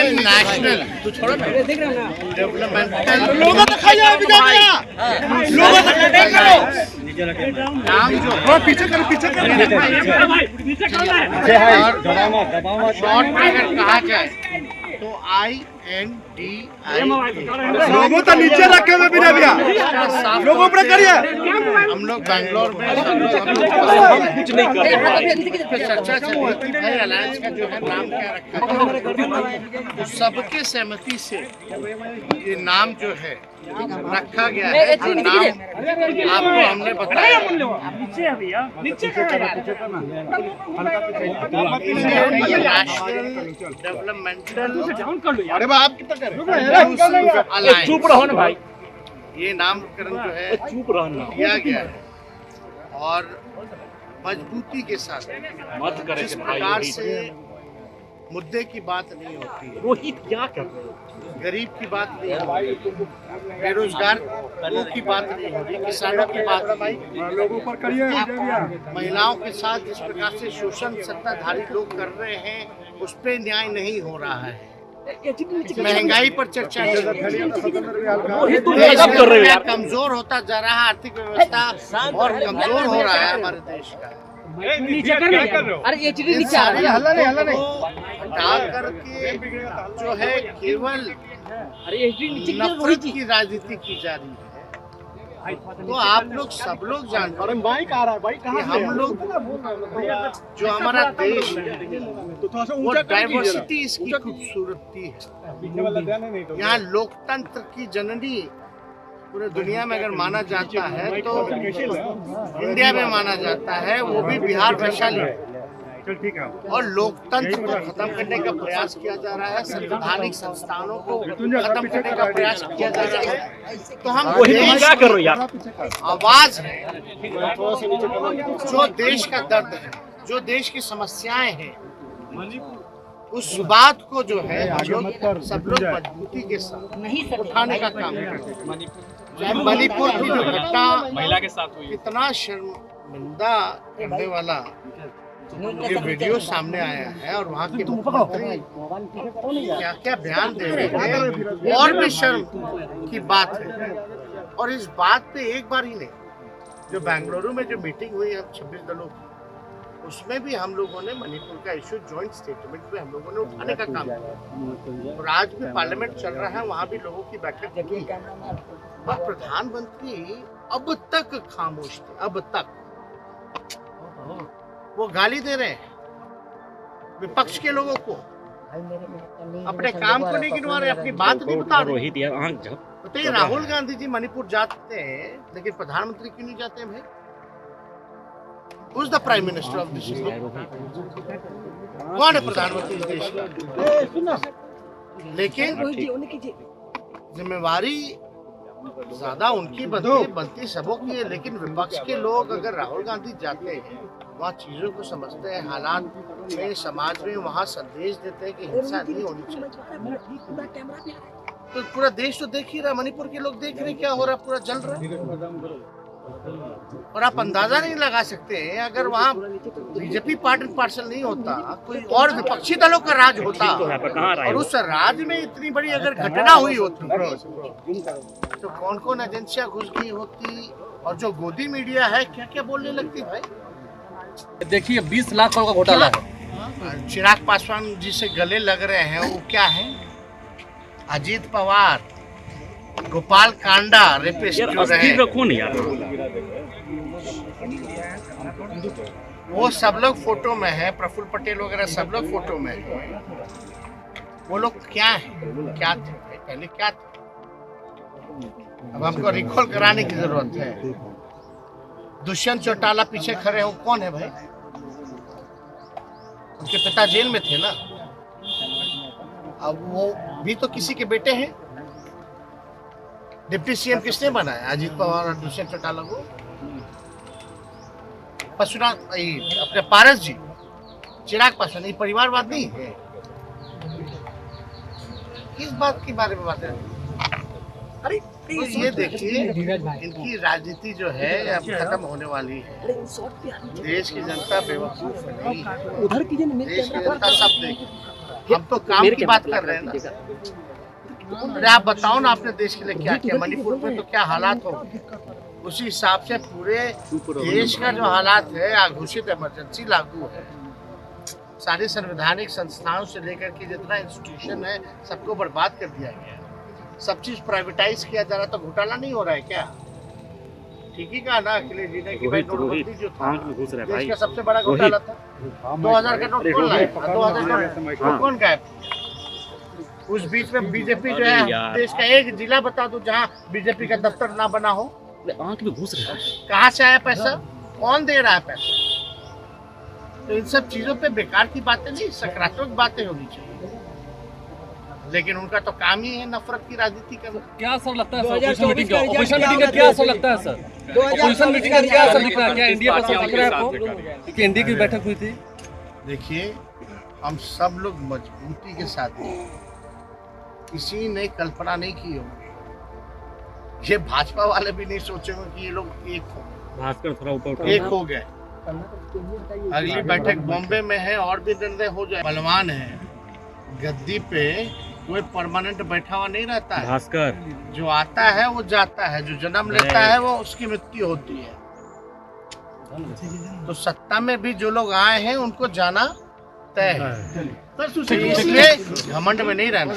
National developmental लोगों को खाइए लोगों को देख लो नाम जो पीछे करो शॉर्ट में अगर कहा जाए तो INDI लोगों तो नीचे रखे हुए बिना भैया लोगों पर करिए। हम लोग बैंगलोर में कुछ नहीं कर रहे चर्चा चल रही थी भाई अलायंस का जो है नाम क्या रखा है, तो सबके सहमति से ये नाम जो है रखा गया है। जो नाम आपको हमने बताया नेशनल डेवलपमेंटल अरे भाई आप कितना कर चुप रहो ना भाई, ये नामकरण जो है चुप रहना किया गया है और मजबूती के साथ मत करे जिस प्रकार से मुद्दे की बात नहीं होती है, रोहित क्या कर रहे हो? गरीब की बात नहीं हो रही, बेरोजगारों की बात नहीं हो रही, किसानों की बात नहीं, लोगों पर करिए महिलाओं के साथ जिस प्रकार से शोषण सत्ताधारी लोग कर रहे हैं उस पे न्याय नहीं हो रहा है। महंगाई पर चर्चा नहीं हो रही। देश में कमजोर होता जा रहा है, आर्थिक व्यवस्था और कमजोर हो रहा है हमारे देश का। नीचे कर रहे हो अरे ये चीज नीचे आ रही है हल्ला नहीं हटा करके जो है केवल अरे ये चीज नीचे नफरत की राजनीति की जा रही है। तो आप लोग सब लोग जानते हैं कि हम लोग जो हमारा देश है वो डाइवर्सिटी इसकी खूबसूरती है। यहाँ लोकतंत्र की जननी पूरे दुनिया में अगर माना जाता है तो इंडिया में माना जाता है, वो भी बिहार वैशाली। और लोकतंत्र को खत्म करने का प्रयास किया जा रहा है, संवैधानिक संस्थानों को खत्म करने का प्रयास किया जा रहा है। तो हम क्या कर रहे हो यार? आवाज है जो देश का दर्द है, जो देश की समस्याएं हैं, उस बात को जो है सब लोग मजबूती के साथ उठाने का काम करते हैं। मणिपुर की जो घटना महिला के साथ हुई, कितना शर्मिंदा करने वाला ये वीडियो सामने आया है और वहाँ के मुख्यमंत्री क्या क्या बयान दे रहे हैं और भी शर्म की बात है। और इस बात पे एक बार ही नहीं, जो बेंगलुरु में जो मीटिंग हुई है 26 दलों की, उसमें भी हम लोगों ने मणिपुर का इशू जॉइंट स्टेटमेंट में हम लोगों ने उठाने का काम किया। और आज भी पार्लियामेंट चल रहा है, वहाँ भी लोगों की बैठक हुई है और प्रधानमंत्री अब तक खामोश थे। अब तक वो गाली दे रहे हैं विपक्ष के लोगों को, अपने काम को नहीं गिनवा रहे, अपनी बात नहीं बता रहे। रोहित यार आंख झप बताइए, राहुल गांधी जी मणिपुर जाते हैं लेकिन प्रधानमंत्री क्यों नहीं जाते हैं भाई? Who is the Prime Minister of this state? कौन है प्रधानमंत्री इस देश का? लेकिन जिम्मेवारी ज्यादा उनकी बनती सबों की है। लेकिन विपक्ष के लोग अगर राहुल गांधी जाते हैं, वहाँ चीजों को समझते हैं, हालात में समाज में वहाँ संदेश देते हैं कि हिंसा नहीं होनी चाहिए। तो पूरा देश तो देख ही रहा, मणिपुर के लोग देख रहे क्या हो रहा, पूरा जल रहा है। और आप अंदाजा नहीं लगा सकते हैं, अगर वहाँ बीजेपी पार्ट एंड पार्सल नहीं होता, कोई और विपक्षी दलों का राज होता और उस राज्य में इतनी बड़ी अगर घटना हुई होती तो कौन कौन एजेंसियां घुस गई होती और जो गोदी मीडिया है क्या क्या बोलने लगती भाई। देखिए 20 लाख करोड़ का घोटाला है। चिराग पासवान जी से गले लग रहे हैं, वो क्या है? अजीत पवार, गोपाल कांडा रेपिस्ट जो रहे, कौन यार? वो सब लोग फोटो में है, प्रफुल्ल पटेल वगैरह सब लोग फोटो में है। वो लोग क्या है, क्या थे पहले, क्या थे? अब हमको रिकॉल कराने की जरूरत है। दुष्यंत चौटाला पीछे खड़े हो, कौन है भाई? उनके पिता जेल में थे ना, अब वो भी तो किसी के बेटे हैं। डिप्टी सीएम किसने बनाया? अजीत पवार और दुष्यंत चौटाला को। पशुनाथ अपने पारस जी, चिराग पासवान, ये परिवारवाद नहीं है। किस बात के बारे में बात है? अरे तो ये देखिए, इनकी राजनीति जो है अब खत्म होने वाली है। देश की जनता बेवकूफ नहीं, देश की जनता सब देख हम तो काम की बात कर रहे हैं ना। अरे आप बताओ ना, आपने देश के लिए क्या किया? मणिपुर में तो क्या हालात हो, उसी हिसाब से पूरे देश का जो हालात है, घोषित इमरजेंसी लागू है। सारे संवैधानिक संस्थाओं से लेकर के जितना इंस्टीट्यूशन है सबको बर्बाद कर दिया गया है। सब चीज प्राइवेटाइज किया जा रहा, तो घोटाला नहीं हो रहा है क्या? ठीक ही कहा ना अखिलेश जी ने कि भाई नोटबंदी जो था देश का सबसे बड़ा घोटाला था। 2000 का नोट कौन लाया? 2000 का कौन गायब? उस बीच में बीजेपी जो है, देश का एक जिला बता दो जहाँ बीजेपी का दफ्तर ना बना हो। आंख में घुस रहा है। कहाँ से आया पैसा? कौन दे रहा है पैसा? तो इन सब चीजों पे बेकार की बातें नहीं, सकारात्मक बातें होनी चाहिए। लेकिन उनका तो काम ही है नफरत की राजनीति करना। क्या असर लगता है ऑपोजिशन मीटिंग का क्या असर लगता है सर? ऑपोजिशन मीटिंग का क्या असर दिख रहा है? क्या एनडीए पर असर दिख रहा है आपको कि एनडीए की बैठक हुई थी? देखिए, हम सब लोग मजबूती के साथ हैं। किसी ने कल्पना नहीं की होगी, ये भाजपा वाले भी नहीं सोचे होंगे कि ये लोग एक हो भास्कर थोड़ा ऊपर एक हो गए। अगली बैठक बॉम्बे में है, और भी निर्णय हो जाए। बलवान है, गद्दी पे कोई परमानेंट बैठा हुआ नहीं रहता है। भास्कर जो आता है वो जाता है, जो जन्म लेता है वो उसकी मृत्यु होती है। तो सत्ता में भी जो लोग आए हैं उनको जाना तय है, इसलिए घमंड में नहीं रहना।